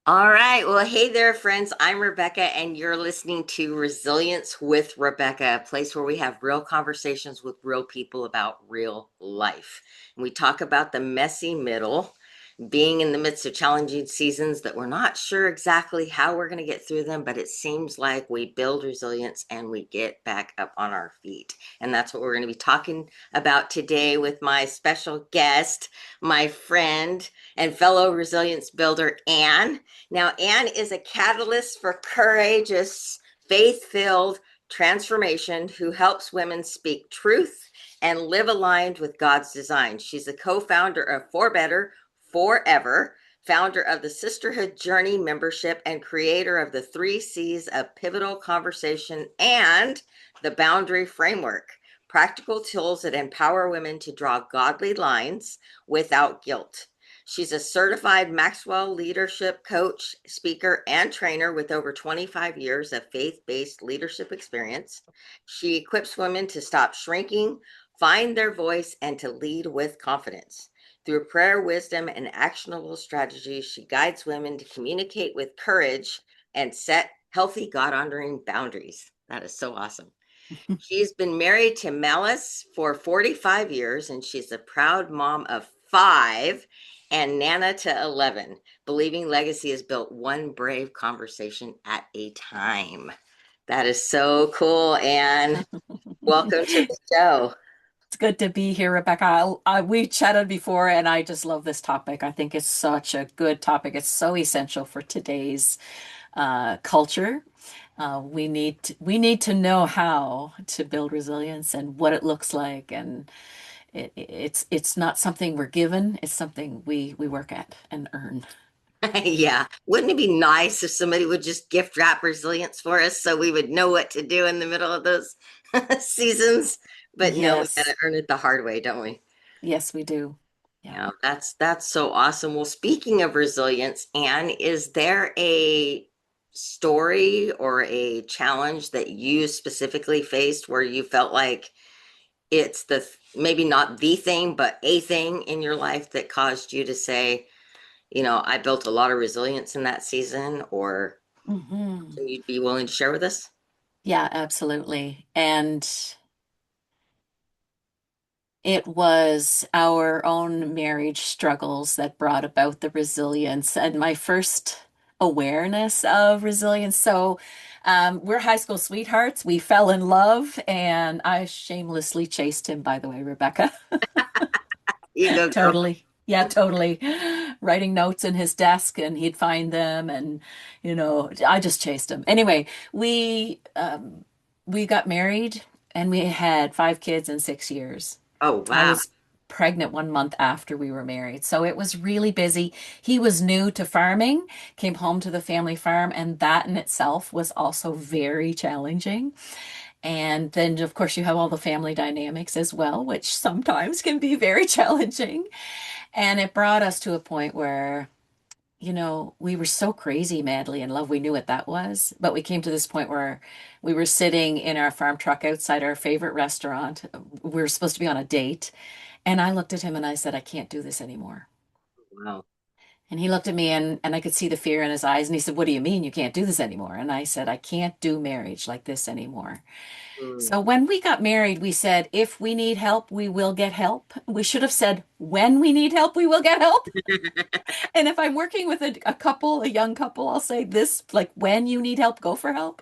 All right. Well, hey there, friends. I'm Rebecca, and you're listening to Resilience with Rebecca, a place where we have real conversations with real people about real life. And we talk about the messy middle, being in the midst of challenging seasons that we're not sure exactly how we're going to get through them, but it seems like we build resilience and we get back up on our feet. And that's what we're going to be talking about today with my special guest, my friend and fellow resilience builder, Anne. Now, Anne is a catalyst for courageous, faith filled transformation who helps women speak truth and live aligned with God's design. She's the co founder of For Better Forever, founder of the Sisterhood Journey membership, and creator of the 3 C's of Pivotal Conversation and the Boundary Framework, practical tools that empower women to draw godly lines without guilt. She's a certified Maxwell leadership coach, speaker, and trainer with over 25 years of faith based leadership experience. She equips women to stop shrinking, find their voice, and to lead with confidence. Through prayer, wisdom, and actionable strategies, she guides women to communicate with courage and set healthy, God honoring boundaries. That is so awesome. She's been married to Malice for 45 years, and she's a proud mom of 5 and Nana to 11. Believing legacy is built one brave conversation at a time. That is so cool, and welcome to the show. It's good to be here, Rebecca. We chatted before, and I just love this topic. I think it's such a good topic. It's so essential for today's culture. We need to know how to build resilience and what it looks like, and it's not something we're given. It's something we work at and earn. Yeah. Wouldn't it be nice if somebody would just gift wrap resilience for us so we would know what to do in the middle of those seasons? But no, we got to Yes, earn it the hard way, don't we? yes, we do. Yeah. Yeah, that's so awesome. Well, speaking of resilience, Anne, is there a story or a challenge that you specifically faced where you felt like it's maybe not the thing, but a thing in your life that caused you to say, I built a lot of resilience in that season, or hmm something you'd be willing to share with us? Yeah, absolutely. And it was our own marriage struggles that brought about the resilience and my first awareness of resilience. So, we're high school sweethearts. We fell in love, and I shamelessly chased him, by the way, Rebecca. You go, girl. Totally. Yeah, totally. Writing notes in his desk, and he'd find them, and I just chased him. Anyway, we got married, and we had 5 kids in 6 years. Oh, I wow. was pregnant 1 month after we were married. So it was really busy. He was new to farming, came home to the family farm, and that in itself was also very challenging. And then, of course, you have all the family dynamics as well, which sometimes can be very challenging. And it brought us to a point where, we were so crazy madly in love. We knew what that was, but we came to this point where we were sitting in our farm truck outside our favorite restaurant. We were supposed to be on a date. And I looked at him and I said, I can't do this anymore. Wow. And he looked at me and I could see the fear in his eyes. And he said, What do you mean you can't do this anymore? And I said, I can't do marriage like this anymore. Mm. So when we got married, we said, if we need help, we will get help. We should have said, when we need help, we will get help. And if I'm working with a couple, a young couple, I'll say this, like, when you need help, go for help.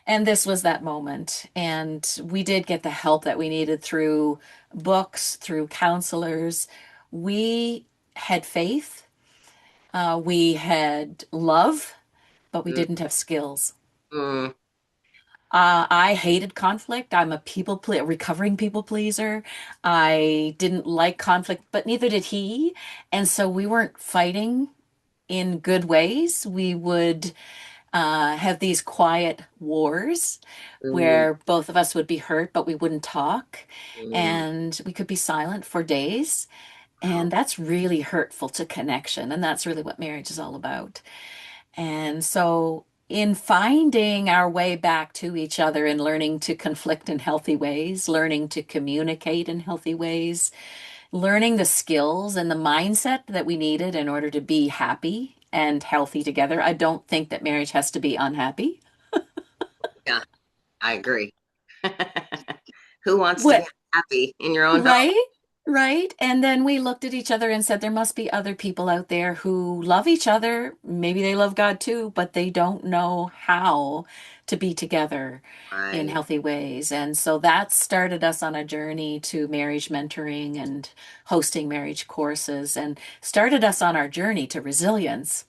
And this was that moment. And we did get the help that we needed through books, through counselors. We had faith, we had love, but we Mm. didn't have skills. Mm. I hated conflict. I'm a recovering people pleaser. I didn't like conflict, but neither did he. And so we weren't fighting in good ways. We would have these quiet wars Mm. where both of us would be hurt, but we wouldn't talk. Mm. And we could be silent for days. Wow. And that's really hurtful to connection. And that's really what marriage is all about. And so, in finding our way back to each other and learning to conflict in healthy ways, learning to communicate in healthy ways, learning the skills and the mindset that we needed in order to be happy and healthy together. I don't think that marriage has to be unhappy. Yeah, I agree. Who wants to be What happy in your own home? Right? Right. And then we looked at each other and said, there must be other people out there who love each other. Maybe they love God too, but they don't know how to be together in Right. healthy ways. And so that started us on a journey to marriage mentoring and hosting marriage courses and started us on our journey to resilience.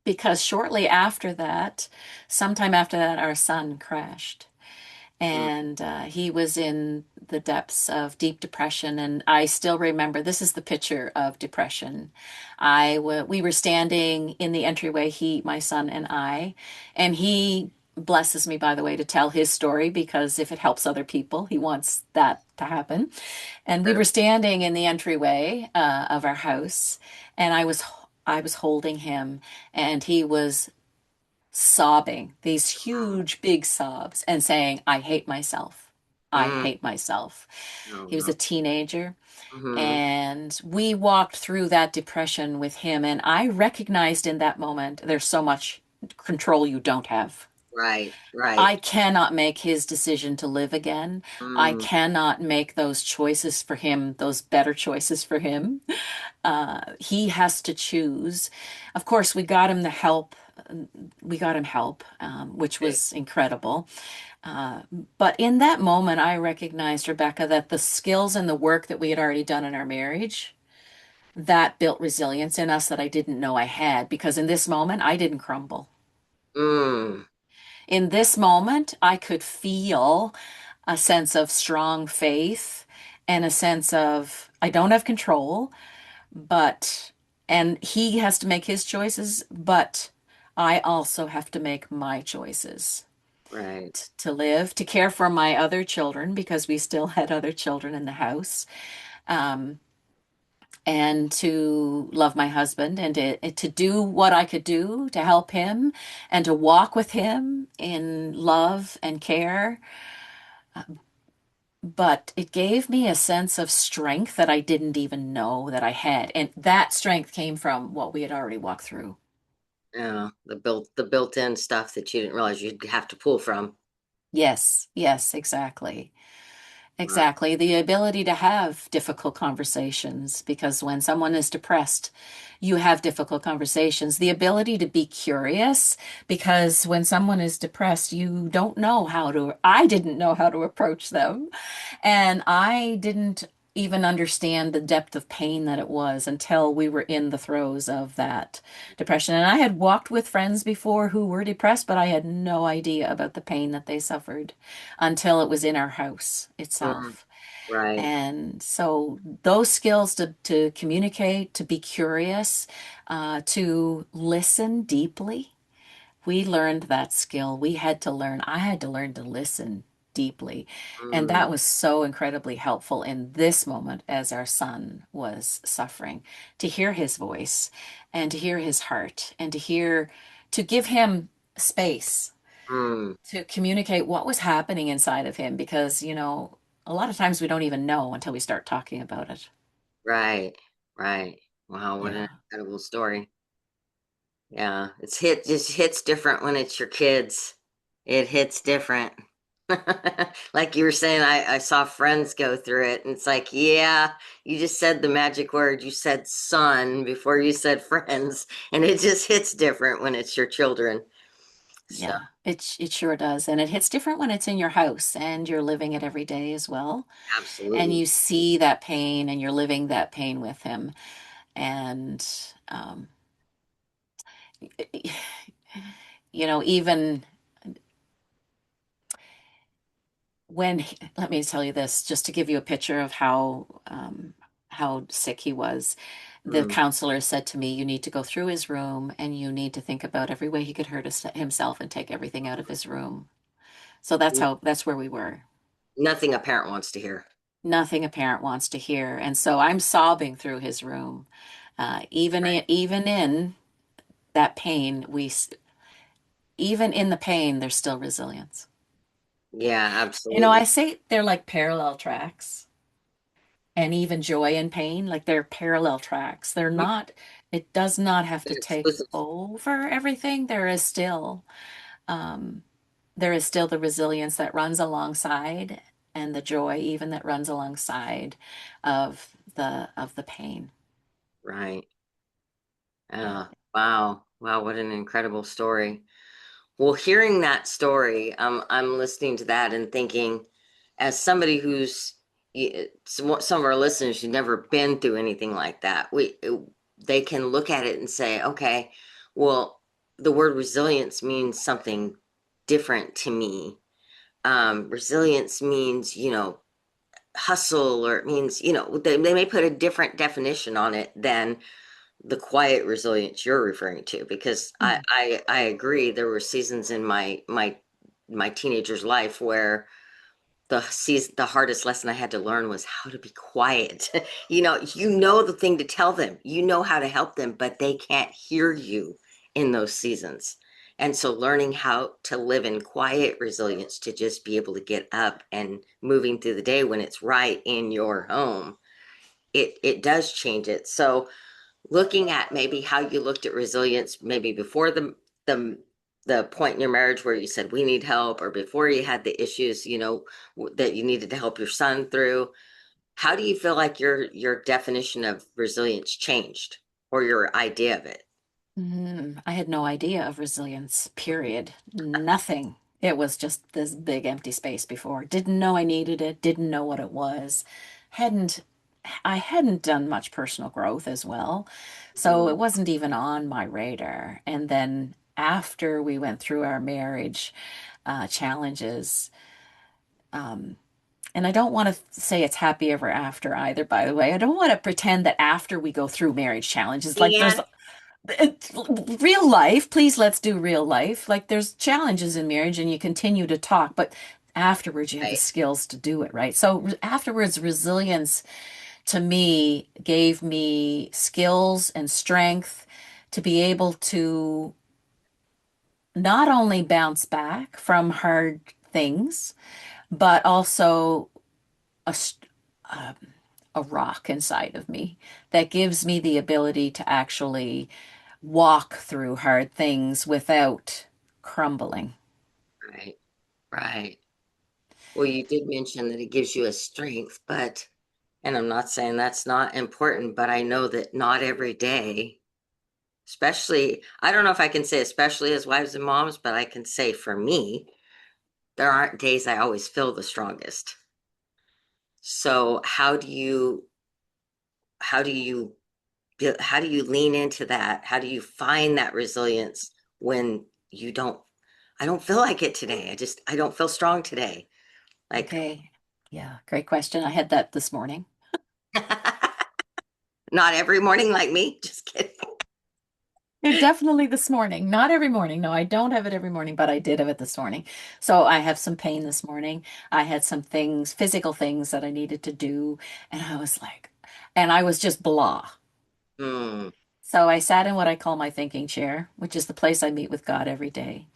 Because shortly after that, sometime after that, our son crashed Mm, and he was in the depths of deep depression. And I still remember this is the picture of depression. We were standing in the entryway, he, my son, and he blesses me, by the way, to tell his story because if it helps other people, he wants that to happen. And we sure. were standing in the entryway of our house, and I was holding him, and he was sobbing, these huge, big sobs, and saying, I hate myself. I Mm, hate myself. oh He was no. a teenager, Hmm. and we walked through that depression with him. And I recognized in that moment there's so much control you don't have. Right, right. I cannot make his decision to live again. I Mm, cannot make those choices for him, those better choices for him. He has to choose. Of course, we got him the help. We got him help, which right. was incredible. Uh, but in that moment, I recognized, Rebecca, that the skills and the work that we had already done in our marriage, that built resilience in us that I didn't know I had. Because in this moment, I didn't crumble. Mm, In this moment, I could feel a sense of strong faith and a sense of I don't have control, but and he has to make his choices, but I also have to make my choices right. to live, to care for my other children because we still had other children in the house, um, and to love my husband and to do what I could do to help him and to walk with him in love and care. But it gave me a sense of strength that I didn't even know that I had. And that strength came from what we had already walked through. Yeah, the built-in stuff that you didn't realize you'd have to pull from. Yes, yes, exactly. Right. Exactly. The ability to have difficult conversations, because when someone is depressed, you have difficult conversations. The ability to be curious, because when someone is depressed, you don't know I didn't know how to approach them. And I didn't even understand the depth of pain that it was until we were in the throes of that depression. And I had walked with friends before who were depressed, but I had no idea about the pain that they suffered until it was in our house Mm, itself. right. And so those skills to communicate, to be curious, to listen deeply, we learned that skill. I had to learn to listen deeply. And Mm, that was so incredibly helpful in this moment as our son was suffering, to hear his voice and to hear his heart and to give him space mm, to communicate what was happening inside of him because, a lot of times we don't even know until we start talking about it. right, right. Wow, what an Yeah. incredible story. Yeah, just hits different when it's your kids. It hits different. Like you were saying, I saw friends go through it, and it's like, yeah, you just said the magic word. You said son before you said friends, and it just hits different when it's your children. So, Yeah, it sure does. And it hits different when it's in your house and you're living it every day as well. And absolutely. you see that pain and you're living that pain with him. And, um, even let me tell you this, just to give you a picture of how sick he was. The Mm, counselor said to me, you need to go through his room and you need to think about every way he could hurt himself and take everything out of his room. So that's where we were. nothing a parent wants to hear. Nothing a parent wants to hear. And so I'm sobbing through his room. Right. Even in that pain, even in the pain, there's still resilience. Yeah, I absolutely. say they're like parallel tracks. And even joy and pain, like they're parallel tracks. They're Mhm. not, it does not have to They're take exclusive. over everything. Um, there is still the resilience that runs alongside and the joy even that runs alongside of the pain. Right. Yeah. Wow. Wow, what an incredible story. Well, hearing that story, I'm listening to that and thinking, as somebody who's some of our listeners who've never been through anything like that, they can look at it and say, okay, well, the word resilience means something different to me. Resilience means, hustle, or it means, they may put a different definition on it than the quiet resilience you're referring to, because Mhm. I agree there were seasons in my teenager's life where the hardest lesson I had to learn was how to be quiet. You know the thing to tell them, you know how to help them, but they can't hear you in those seasons. And so learning how to live in quiet resilience, to just be able to get up and moving through the day when it's right in your home, it does change it. So looking at maybe how you looked at resilience maybe before the the point in your marriage where you said we need help, or before you had the issues, that you needed to help your son through. How do you feel like your definition of resilience changed, or your idea of it? I had no idea of resilience, period. Nothing. It was just this big empty space before. Didn't know I needed it, didn't know what it was. Hadn't I hadn't done much personal growth as well. So it Mm, wasn't even on my radar. And then after we went through our marriage challenges, um, and I don't want to say it's happy ever after either, by the way. I don't want to pretend that after we go through marriage challenges, like there's and it's real life. Please, let's do real life. Like there's challenges in marriage and you continue to talk, but afterwards you have the right, skills to do it, right? So afterwards, resilience to me gave me skills and strength to be able to not only bounce back from hard things, but also a, um, a rock inside of me that gives me the ability to actually walk through hard things without crumbling. right, right. Well, you did mention that it gives you a strength, but, and I'm not saying that's not important, but I know that not every day, especially, I don't know if I can say especially as wives and moms, but I can say for me, there aren't days I always feel the strongest. So how do you how do you lean into that? How do you find that resilience when you don't, I don't feel like it today. I don't feel strong today. Like Okay. Yeah, great question. I had that this morning. not every morning like me. Just kidding. Definitely this morning. Not every morning. No, I don't have it every morning, but I did have it this morning. So I have some pain this morning. I had some things, physical things that I needed to do. And I was like, and I was just blah. Hmm. So I sat in what I call my thinking chair, which is the place I meet with God every day.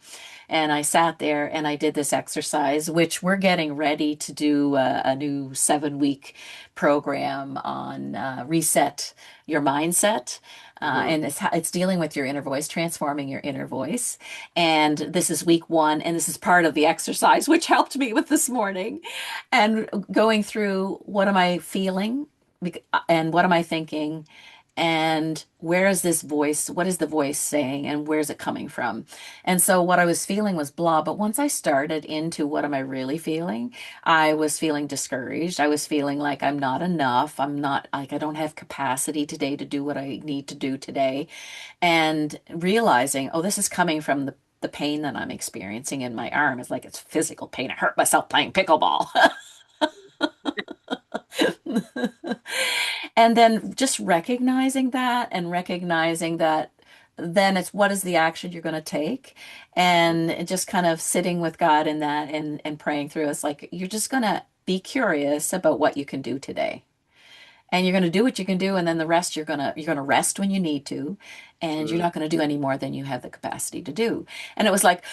And I sat there and I did this exercise, which we're getting ready to do a new 7 week program on reset your mindset. Hmm. And it's dealing with your inner voice, transforming your inner voice. And this is week one, and this is part of the exercise, which helped me with this morning. And going through what am I feeling and what am I thinking? And where is this voice? What is the voice saying? And where's it coming from? And so what I was feeling was blah. But once I started into what am I really feeling, I was feeling discouraged. I was feeling like I'm not enough. I'm not like I don't have capacity today to do what I need to do today. And realizing, oh, this is coming from the pain that I'm experiencing in my arm. It's like it's physical pain. I hurt myself playing pickleball. And then just recognizing that and recognizing that then it's what is the action you're going to take and just kind of sitting with God in that and praying through. It's like you're just going to be curious about what you can do today. And you're going to do what you can do and then the rest you're going to rest when you need to and you're Hmm. not going to do any more than you have the capacity to do. And it was like,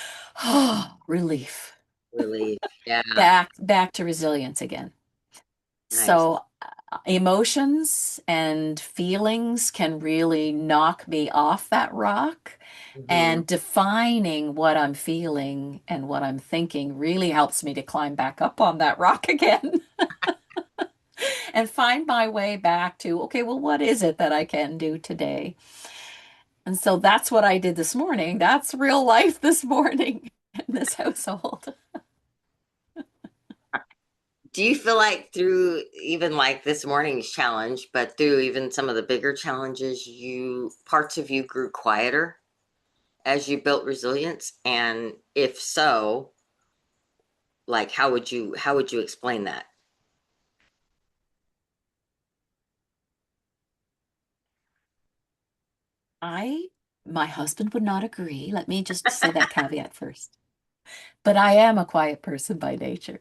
oh, relief. Relief. Yeah. Back to resilience again. Nice. So emotions and feelings can really knock me off that rock. Hmm. And defining what I'm feeling and what I'm thinking really helps me to climb back up on that rock again and find my way back to, okay, well, what is it that I can do today? And so that's what I did this morning. That's real life this morning in this household. Do you feel like through even like this morning's challenge, but through even some of the bigger challenges, parts of you grew quieter as you built resilience? And if so, like how would you explain that? I, my husband would not agree. Let me just say that caveat first. But I am a quiet person by nature.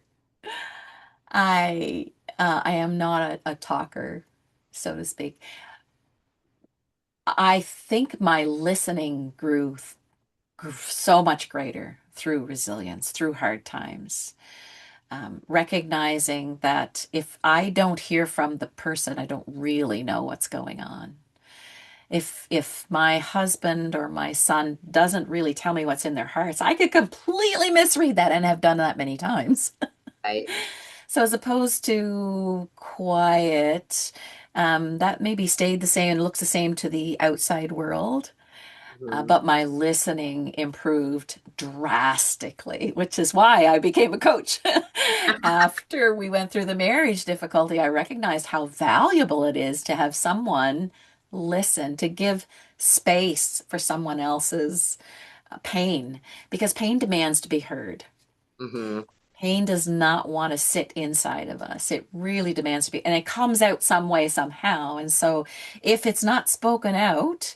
I am not a talker, so to speak. I think my listening grew so much greater through resilience, through hard times. Recognizing that if I don't hear from the person, I don't really know what's going on. If my husband or my son doesn't really tell me what's in their hearts, I could completely misread that and have done that many times. Right. So as opposed to quiet, that maybe stayed the same and looks the same to the outside world. Hmm. But my listening improved drastically, which is why I became a coach. After we went through the marriage difficulty, I recognized how valuable it is to have someone listen, to give space for someone else's pain, because pain demands to be heard. Hmm. Pain does not want to sit inside of us. It really demands to be, and it comes out some way, somehow. And so if it's not spoken out,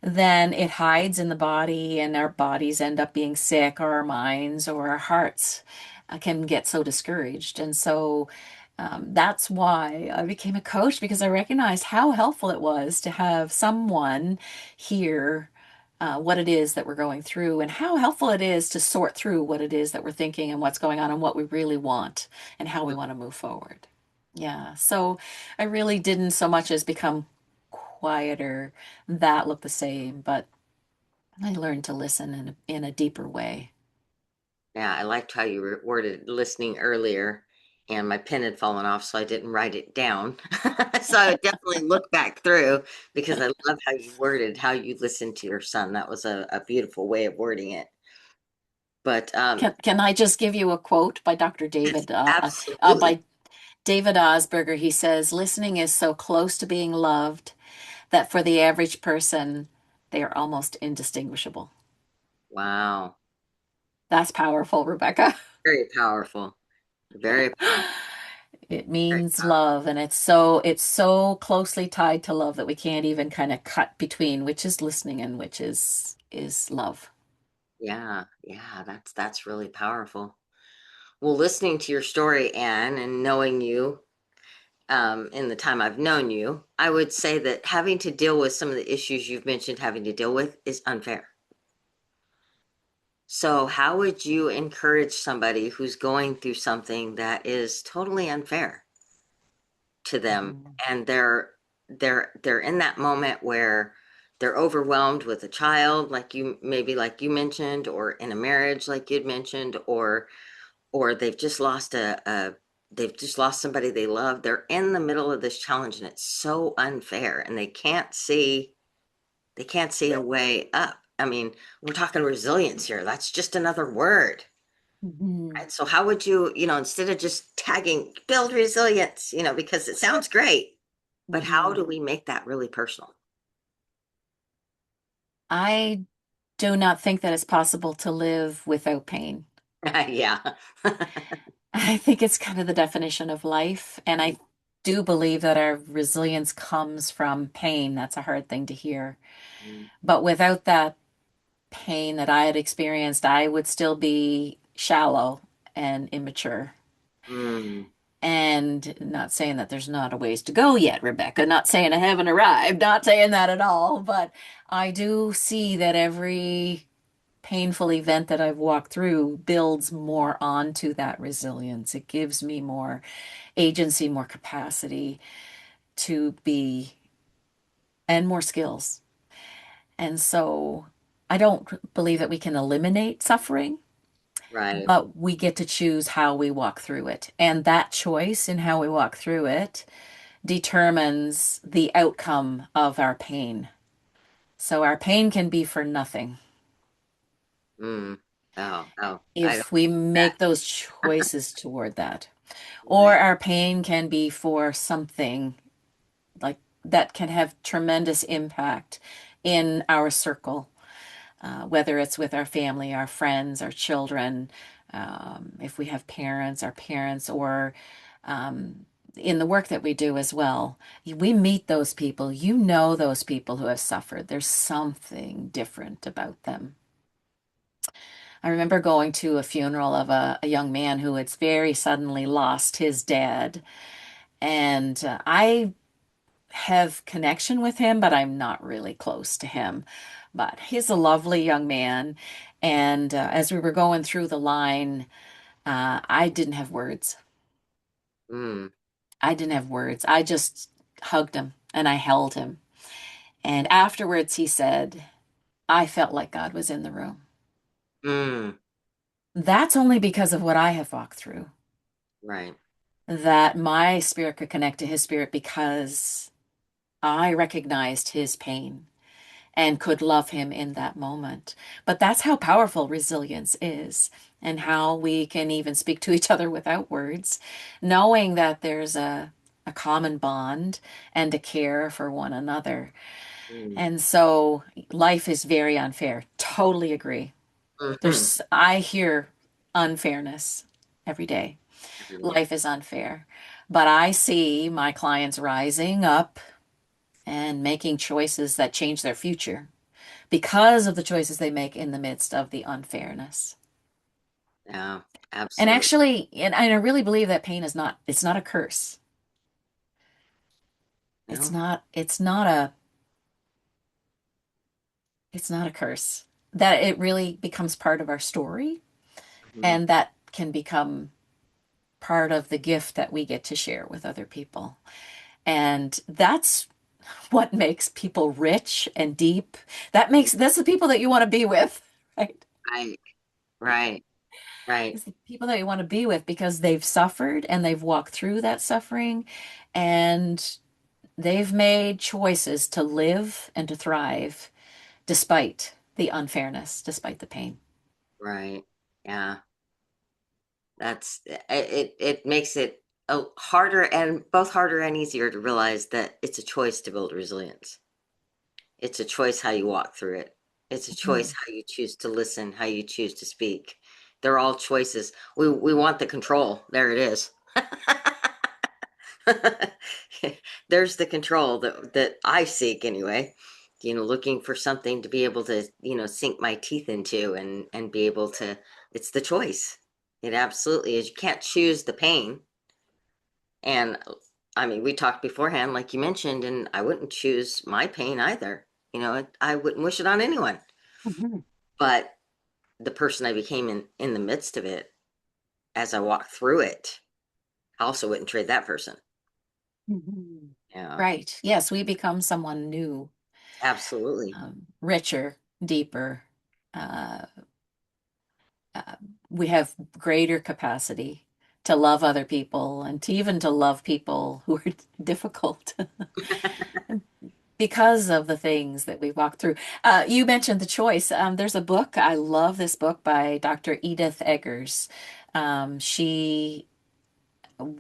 then it hides in the body, and our bodies end up being sick, or our minds or our hearts can get so discouraged. And so that's why I became a coach, because I recognized how helpful it was to have someone hear what it is that we're going through, and how helpful it is to sort through what it is that we're thinking and what's going on and what we really want and how we want to move forward. Yeah. So I really didn't so much as become quieter, that looked the same, but I learned to listen in a deeper way. Yeah, I liked how you worded listening earlier, and my pen had fallen off, so I didn't write it down. So I definitely look back through because I love how you worded how you listened to your son. That was a beautiful way of wording it. But Can I just give you a quote by Dr. yes, David, absolutely. by David Osberger? He says, listening is so close to being loved that for the average person, they are almost indistinguishable. Wow. That's powerful, Rebecca. Very powerful. Very powerful. It Very means powerful. love, and it's so closely tied to love that we can't even kind of cut between which is listening and which is love. Yeah, yeah, that's really powerful. Well, listening to your story, Anne, and knowing you in the time I've known you, I would say that having to deal with some of the issues you've mentioned having to deal with is unfair. So, how would you encourage somebody who's going through something that is totally unfair to them, Mhm. and they're in that moment where they're overwhelmed with a child, like you maybe like you mentioned, or in a marriage, like you'd mentioned, or they've just lost somebody they love. They're in the middle of this challenge, and it's so unfair, and they can't see a way up. I mean, we're talking resilience here. That's just another word. Mhm. Right? So how would you, instead of just tagging build resilience, because it sounds great, but how Mhm. do we make that really personal? I do not think that it's possible to live without pain. Yeah. I think it's kind of the definition of life. And I do believe that our resilience comes from pain. That's a hard thing to hear. But without that pain that I had experienced, I would still be shallow and immature. Mm, And not saying that there's not a ways to go yet, Rebecca. Not saying I haven't arrived. Not saying that at all. But I do see that every painful event that I've walked through builds more onto that resilience. It gives me more agency, more capacity to be, and more skills. And so I don't believe that we can eliminate suffering, Right. but we get to choose how we walk through it. And that choice in how we walk through it determines the outcome of our pain. So our pain can be for nothing Mm. Oh, oh, I don't if we that. make those choices toward that. Or Right. our pain can be for something like that can have tremendous impact in our circle, whether it's with our family, our friends, our children, if we have parents, our parents, or in the work that we do as well. We meet those people, you know, those people who have suffered. There's something different about them. I remember going to a funeral of a young man who had very suddenly lost his dad. And I have connection with him, but I'm not really close to him. But he's a lovely young man. And as we were going through the line, I didn't have words. Mm. I didn't have words. I just hugged him and I held him. And afterwards, he said, I felt like God was in the room. Mm. That's only because of what I have walked through, Right. that my spirit could connect to his spirit because I recognized his pain and could love him in that moment. But that's how powerful resilience is, and how we can even speak to each other without words, knowing that there's a common bond and a care for one another. Mm. And so life is very unfair. Totally agree. Hmm. I hear unfairness every day. Every day. Life is unfair. But I see my clients rising up and making choices that change their future because of the choices they make in the midst of the unfairness. Yeah, And absolutely. actually, and I really believe that pain is not, it's not a curse. It's No. not, it's not a, it's not a curse. That it really becomes part of our story, Hmm. and that can become part of the gift that we get to share with other people. And that's what makes people rich and deep. That's the people that you want to be with, right? Right. Right. Right. It's the people that you want to be with because they've suffered and they've walked through that suffering and they've made choices to live and to thrive despite the unfairness, despite the pain. Right. Yeah. That's it makes it harder and both harder and easier to realize that it's a choice to build resilience. It's a choice how you walk through it. It's a choice Mhm. how you choose to listen, how you choose to speak. They're all choices. We want the control. There it is. There's the control that I seek anyway. Looking for something to be able to, sink my teeth into and be able to, it's the choice. It absolutely is. You can't choose the pain. And I mean, we talked beforehand, like you mentioned, and I wouldn't choose my pain either. I wouldn't wish it on anyone. Mhm. But the person I became in the midst of it, as I walked through it, I also wouldn't trade that person. Mhm. Yeah, Right. Yes, we become someone new, absolutely. richer, deeper. Uh, uh, we have greater capacity to love other people and to even to love people who are difficult because of the things that we walk through. You mentioned the choice. There's a book. I love this book by Dr. Edith Eggers.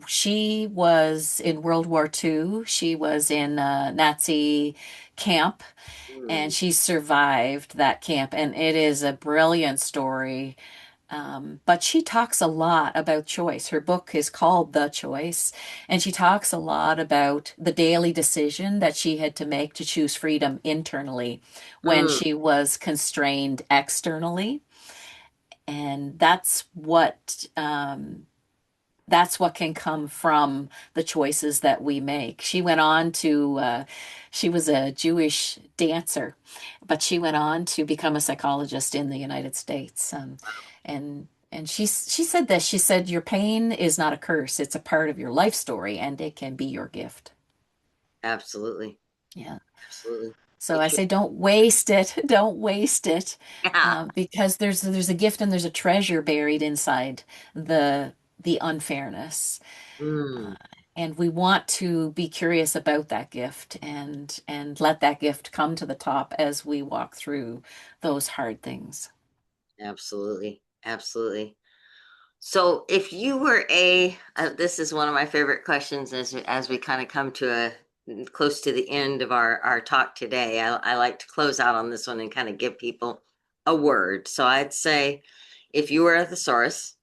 She was in World War II. She was in a Nazi camp and Mm, she survived that camp. And it is a brilliant story. But she talks a lot about choice. Her book is called The Choice, and she talks a lot about the daily decision that she had to make to choose freedom internally when mm, she was constrained externally. And that's what that's what can come from the choices that we make. She was a Jewish dancer, but she went on to become a psychologist in the United States. And she said this. She said, "Your pain is not a curse; it's a part of your life story, and it can be your gift." Absolutely. Yeah. Absolutely. So I It's your, say, don't waste it. Don't waste it, yeah. because there's a gift and there's a treasure buried inside the unfairness. Uh, Mm, and we want to be curious about that gift and let that gift come to the top as we walk through those hard things. absolutely. Absolutely. So, if you were this is one of my favorite questions as we kind of come to close to the end of our talk today. I like to close out on this one and kind of give people a word. So, I'd say, if you were a thesaurus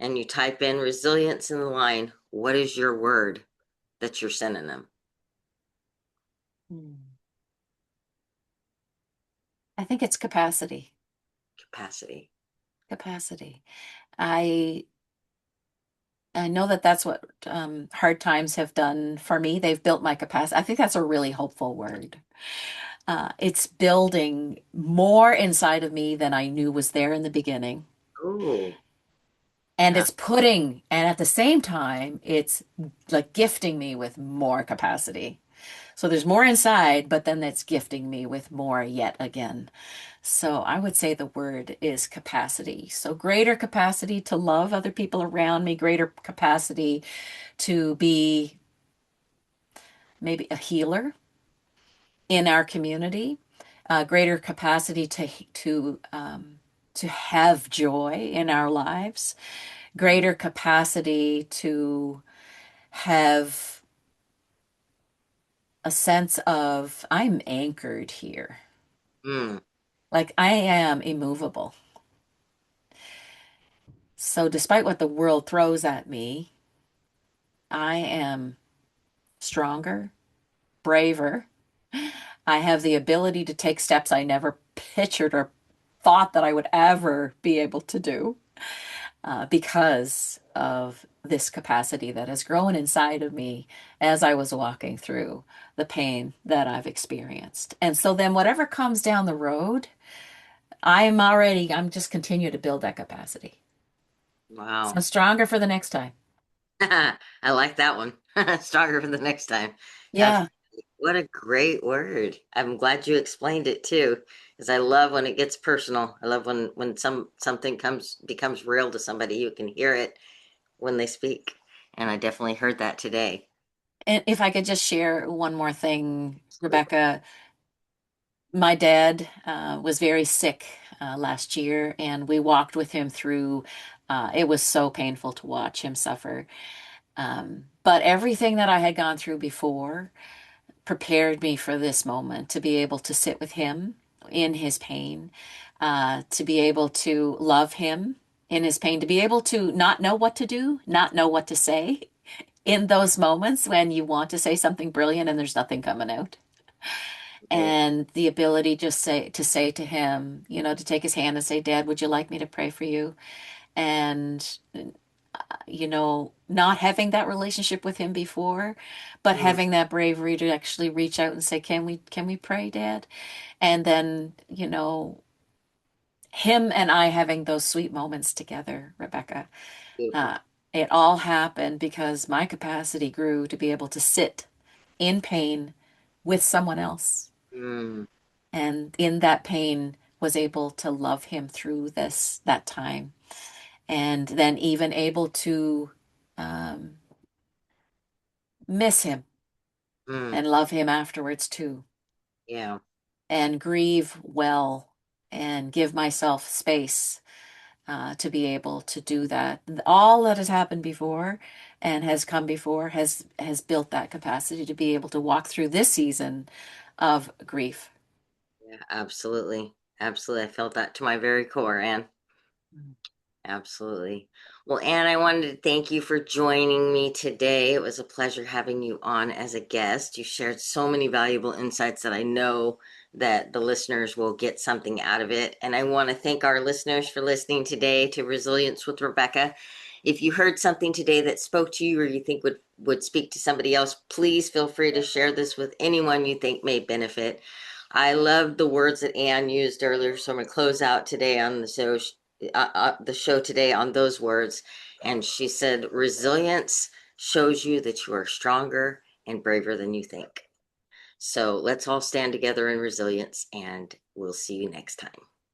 and you type in resilience in the line, what is your word that's your synonym? Hmm. I think it's capacity. Capacity. Capacity. I I know that that's what hard times have done for me. They've built my capacity. I think that's a really hopeful word. It's building more inside of me than I knew was there in the beginning. Oh, And yeah. and at the same time, it's like gifting me with more capacity. So there's more inside, but then that's gifting me with more yet again. So I would say the word is capacity. So greater capacity to love other people around me, greater capacity to be maybe a healer in our community, greater capacity to have joy in our lives, greater capacity to have a sense of I'm anchored here. Mm, Like I am immovable. So despite what the world throws at me, I am stronger, braver. I have the ability to take steps I never pictured or thought that I would ever be able to do, because of this capacity that has grown inside of me as I was walking through the pain that I've experienced. And so then whatever comes down the road, I'm just continue to build that capacity. So I'm wow. stronger for the next time. I like that one. Stronger for the next time. Yeah. What a great word. I'm glad you explained it too, because I love when it gets personal. I love when something comes becomes real to somebody. You can hear it when they speak. And I definitely heard that today. And if I could just share one more thing, Absolutely. Rebecca, my dad was very sick last year, and we walked with him through. It was so painful to watch him suffer. But everything that I had gone through before prepared me for this moment to be able to sit with him in his pain, to be able to love him in his pain, to be able to not know what to do, not know what to say in those moments when you want to say something brilliant and there's nothing coming out. Right. And the ability just say to him, to take his hand and say, Dad, would you like me to pray for you? And not having that relationship with him before, but Mm, having that bravery to actually reach out and say, can we pray, Dad? And then, him and I having those sweet moments together, Rebecca. beautiful. Uh, it all happened because my capacity grew to be able to sit in pain with someone else. Mm, And in that pain, was able to love him through that time. And then even able to um, miss him mm, and love him afterwards too, yeah. and grieve well and give myself space to be able to do that. All that has happened before and has come before has built that capacity to be able to walk through this season of grief. Yeah, absolutely. Absolutely. I felt that to my very core, Anne. Absolutely. Well, Anne, I wanted to thank you for joining me today. It was a pleasure having you on as a guest. You shared so many valuable insights that I know that the listeners will get something out of it. And I want to thank our listeners for listening today to Resilience with Rebecca. If you heard something today that spoke to you or you think would speak to somebody else, please feel free to share this with anyone you think may benefit. I loved the words that Anne used earlier, so I'm going to close out today on the show today on those words. And she said, resilience shows you that you are stronger and braver than you think. So let's all stand together in resilience, and we'll see you next time.